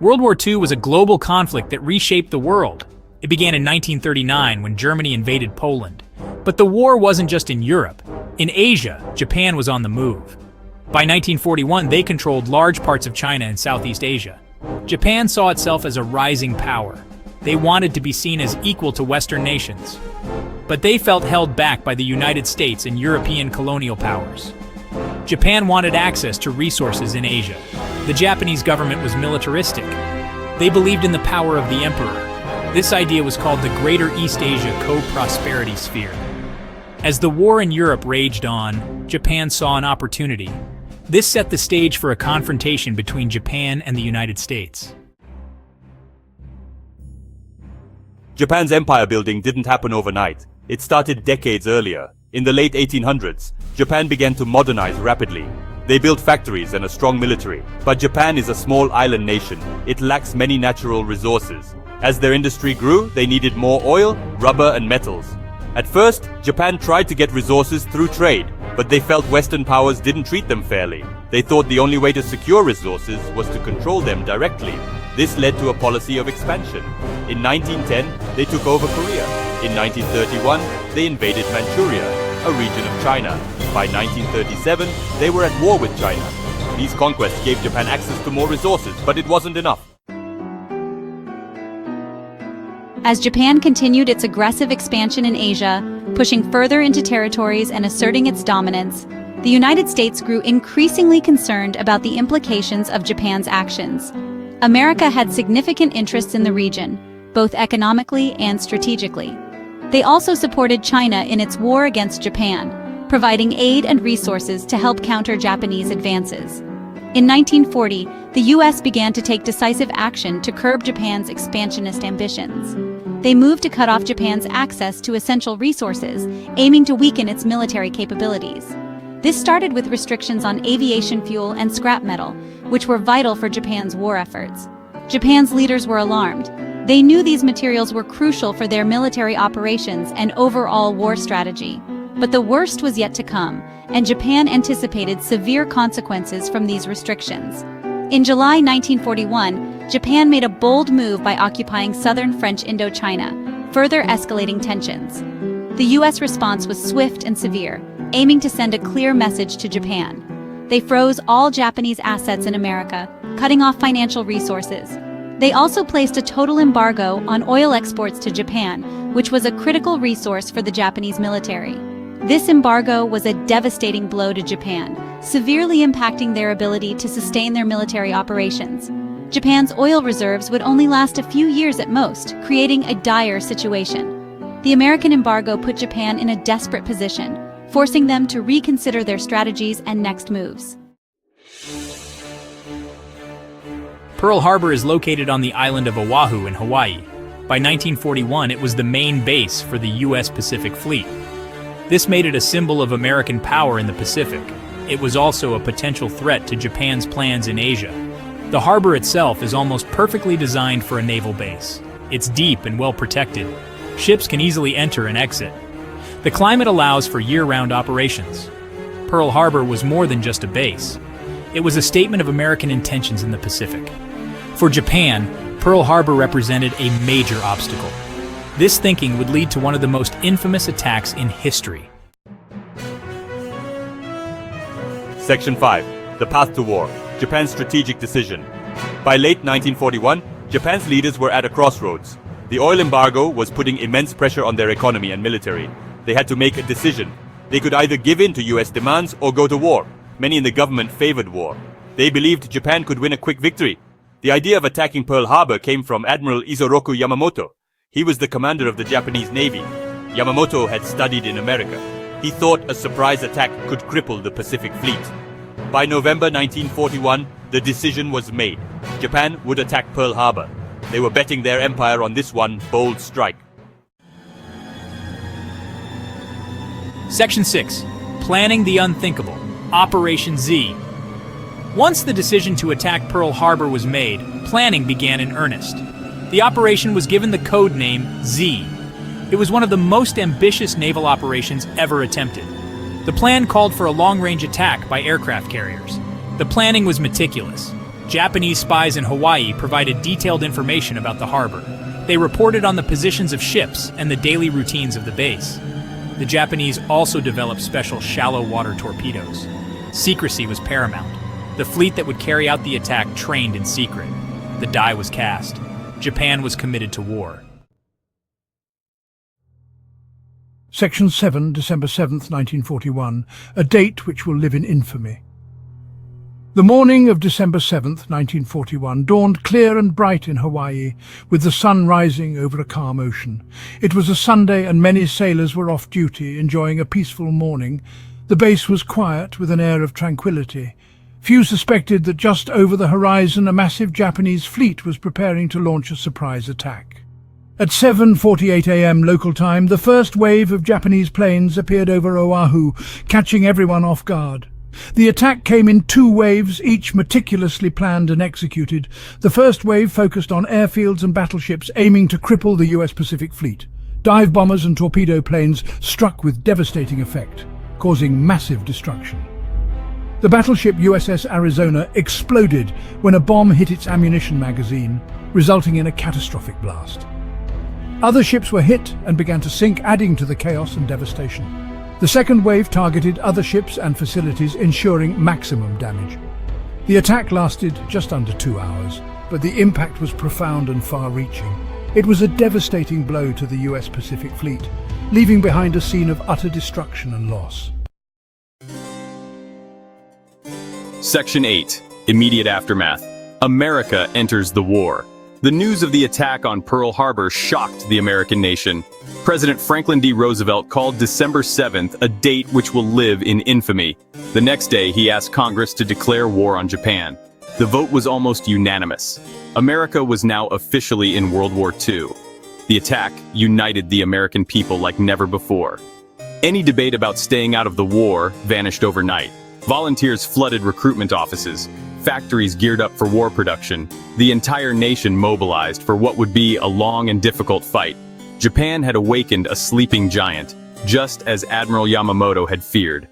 World War II was a global conflict that reshaped the world. It began in 1939 when Germany invaded Poland. But the war wasn't just in Europe. In Asia, Japan was on the move. By 1941, they controlled large parts of China and Southeast Asia. Japan saw itself as a rising power. They wanted to be seen as equal to Western nations. But they felt held back by the United States and European colonial powers. Japan wanted access to resources in Asia. The Japanese government was militaristic. They believed in the power of the emperor. This idea was called the Greater East Asia Co-Prosperity Sphere. As the war in Europe raged on, Japan saw an opportunity. This set the stage for a confrontation between Japan and the United States. Japan's empire building didn't happen overnight. It started decades earlier. In the late 1800s, Japan began to modernize rapidly. They built factories and a strong military. But Japan is a small island nation. It lacks many natural resources. As their industry grew, they needed more oil, rubber, and metals. At first, Japan tried to get resources through trade, but they felt Western powers didn't treat them fairly. They thought the only way to secure resources was to control them directly. This led to a policy of expansion. In 1910, they took over Korea. In 1931, they invaded Manchuria, a region of China. By 1937, they were at war with China. These conquests gave Japan access to more resources, but it wasn't enough. As Japan continued its aggressive expansion in Asia, pushing further into territories and asserting its dominance, the United States grew increasingly concerned about the implications of Japan's actions. America had significant interests in the region, both economically and strategically. They also supported China in its war against Japan, providing aid and resources to help counter Japanese advances. In 1940, the U.S. began to take decisive action to curb Japan's expansionist ambitions. They moved to cut off Japan's access to essential resources, aiming to weaken its military capabilities. This started with restrictions on aviation fuel and scrap metal, which were vital for Japan's war efforts. Japan's leaders were alarmed. They knew these materials were crucial for their military operations and overall war strategy. But the worst was yet to come, and Japan anticipated severe consequences from these restrictions. In July 1941, Japan made a bold move by occupying southern French Indochina, further escalating tensions. The U.S. response was swift and severe, aiming to send a clear message to Japan. They froze all Japanese assets in America, cutting off financial resources. They also placed a total embargo on oil exports to Japan, which was a critical resource for the Japanese military. This embargo was a devastating blow to Japan, severely impacting their ability to sustain their military operations. Japan's oil reserves would only last a few years at most, creating a dire situation. The American embargo put Japan in a desperate position, forcing them to reconsider their strategies and next moves. Pearl Harbor is located on the island of Oahu in Hawaii. By 1941, it was the main base for the U.S. Pacific Fleet. This made it a symbol of American power in the Pacific. It was also a potential threat to Japan's plans in Asia. The harbor itself is almost perfectly designed for a naval base. It's deep and well protected. Ships can easily enter and exit. The climate allows for year-round operations. Pearl Harbor was more than just a base. It was a statement of American intentions in the Pacific. For Japan, Pearl Harbor represented a major obstacle. This thinking would lead to one of the most infamous attacks in history. Section 5. The Path to War. Japan's Strategic Decision. By late 1941, Japan's leaders were at a crossroads. The oil embargo was putting immense pressure on their economy and military. They had to make a decision. They could either give in to US demands or go to war. Many in the government favored war. They believed Japan could win a quick victory. The idea of attacking Pearl Harbor came from Admiral Isoroku Yamamoto. He was the commander of the Japanese Navy. Yamamoto had studied in America. He thought a surprise attack could cripple the Pacific Fleet. By November 1941, the decision was made. Japan would attack Pearl Harbor. They were betting their empire on this one bold strike. Section 6. Planning the Unthinkable. Operation Z. Once the decision to attack Pearl Harbor was made, planning began in earnest. The operation was given the code name Z. It was one of the most ambitious naval operations ever attempted. The plan called for a long-range attack by aircraft carriers. The planning was meticulous. Japanese spies in Hawaii provided detailed information about the harbor. They reported on the positions of ships and the daily routines of the base. The Japanese also developed special shallow water torpedoes. Secrecy was paramount. The fleet that would carry out the attack trained in secret. The die was cast. Japan was committed to war. Section 7, December 7th, 1941, a date which will live in infamy. The morning of December 7th, 1941, dawned clear and bright in Hawaii, with the sun rising over a calm ocean. It was a Sunday and many sailors were off duty, enjoying a peaceful morning. The base was quiet, with an air of tranquility. Few suspected that just over the horizon a massive Japanese fleet was preparing to launch a surprise attack. At 7:48 a.m. local time, the first wave of Japanese planes appeared over Oahu, catching everyone off guard. The attack came in two waves, each meticulously planned and executed. The first wave focused on airfields and battleships, aiming to cripple the US Pacific Fleet. Dive bombers and torpedo planes struck with devastating effect, causing massive destruction. The battleship USS Arizona exploded when a bomb hit its ammunition magazine, resulting in a catastrophic blast. Other ships were hit and began to sink, adding to the chaos and devastation. The second wave targeted other ships and facilities, ensuring maximum damage. The attack lasted just under 2 hours, but the impact was profound and far-reaching. It was a devastating blow to the US Pacific Fleet, leaving behind a scene of utter destruction and loss. Section 8. Immediate aftermath. America enters the war. The news of the attack on Pearl Harbor shocked the American nation. President Franklin D. Roosevelt called December 7th a date which will live in infamy. The next day, he asked Congress to declare war on Japan. The vote was almost unanimous. America was now officially in World War II. The attack united the American people like never before. Any debate about staying out of the war vanished overnight. Volunteers flooded recruitment offices. Factories geared up for war production. The entire nation mobilized for what would be a long and difficult fight. Japan had awakened a sleeping giant, just as Admiral Yamamoto had feared.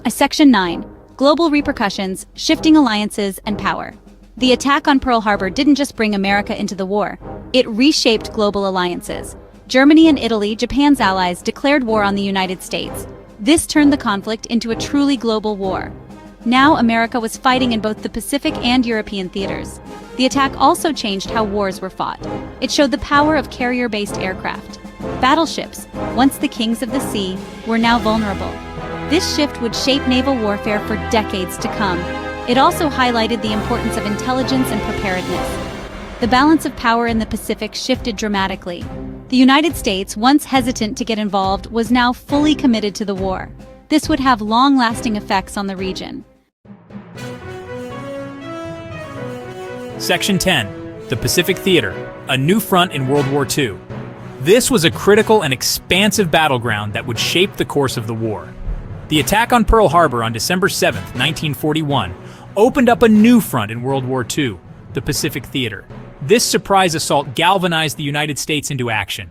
Section 9. Global repercussions, shifting alliances, and power. The attack on Pearl Harbor didn't just bring America into the war. It reshaped global alliances. Germany and Italy, Japan's allies, declared war on the United States. This turned the conflict into a truly global war. Now America was fighting in both the Pacific and European theaters. The attack also changed how wars were fought. It showed the power of carrier-based aircraft. Battleships, once the kings of the sea, were now vulnerable. This shift would shape naval warfare for decades to come. It also highlighted the importance of intelligence and preparedness. The balance of power in the Pacific shifted dramatically. The United States, once hesitant to get involved, was now fully committed to the war. This would have long-lasting effects on the region. Section 10. The Pacific Theater, a new front in World War II. This was a critical and expansive battleground that would shape the course of the war. The attack on Pearl Harbor on December 7, 1941, opened up a new front in World War II, the Pacific Theater. This surprise assault galvanized the United States into action.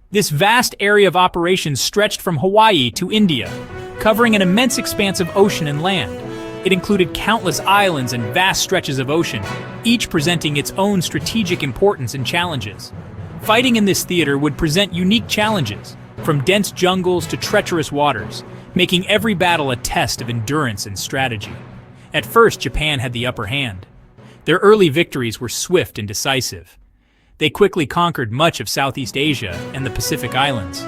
This vast area of operations stretched from Hawaii to India, covering an immense expanse of ocean and land. It included countless islands and vast stretches of ocean, each presenting its own strategic importance and challenges. Fighting in this theater would present unique challenges, from dense jungles to treacherous waters, making every battle a test of endurance and strategy. At first, Japan had the upper hand. Their early victories were swift and decisive. They quickly conquered much of Southeast Asia and the Pacific Islands.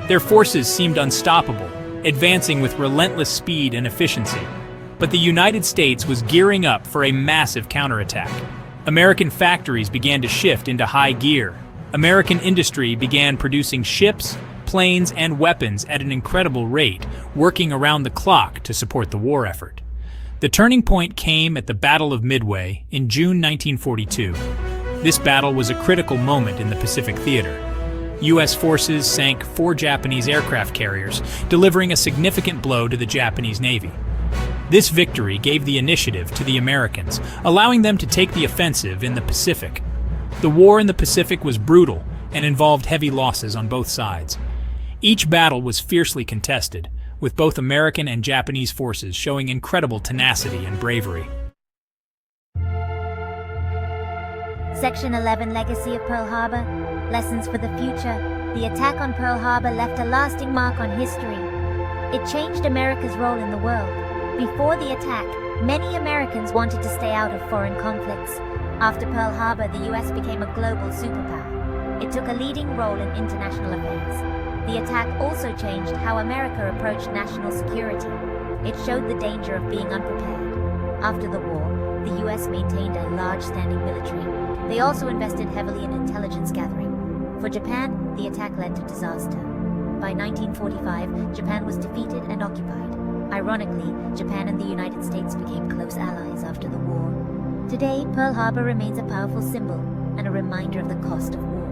Their forces seemed unstoppable, advancing with relentless speed and efficiency. But the United States was gearing up for a massive counterattack. American factories began to shift into high gear. American industry began producing ships, planes, and weapons at an incredible rate, working around the clock to support the war effort. The turning point came at the Battle of Midway in June 1942. This battle was a critical moment in the Pacific Theater. U.S. forces sank 4 Japanese aircraft carriers, delivering a significant blow to the Japanese Navy. This victory gave the initiative to the Americans, allowing them to take the offensive in the Pacific. The war in the Pacific was brutal and involved heavy losses on both sides. Each battle was fiercely contested, with both American and Japanese forces showing incredible tenacity and bravery. Section 11, Legacy of Pearl Harbor. Lessons for the future. The attack on Pearl Harbor left a lasting mark on history. It changed America's role in the world. Before the attack, many Americans wanted to stay out of foreign conflicts. After Pearl Harbor, the US became a global superpower. It took a leading role in international affairs. The attack also changed how America approached national security. It showed the danger of being unprepared. After the war, the US maintained a large standing military. They also invested heavily in intelligence gathering. For Japan, the attack led to disaster. By 1945, Japan was defeated and occupied. Ironically, Japan and the United States became close allies after the war. Today, Pearl Harbor remains a powerful symbol and a reminder of the cost of war.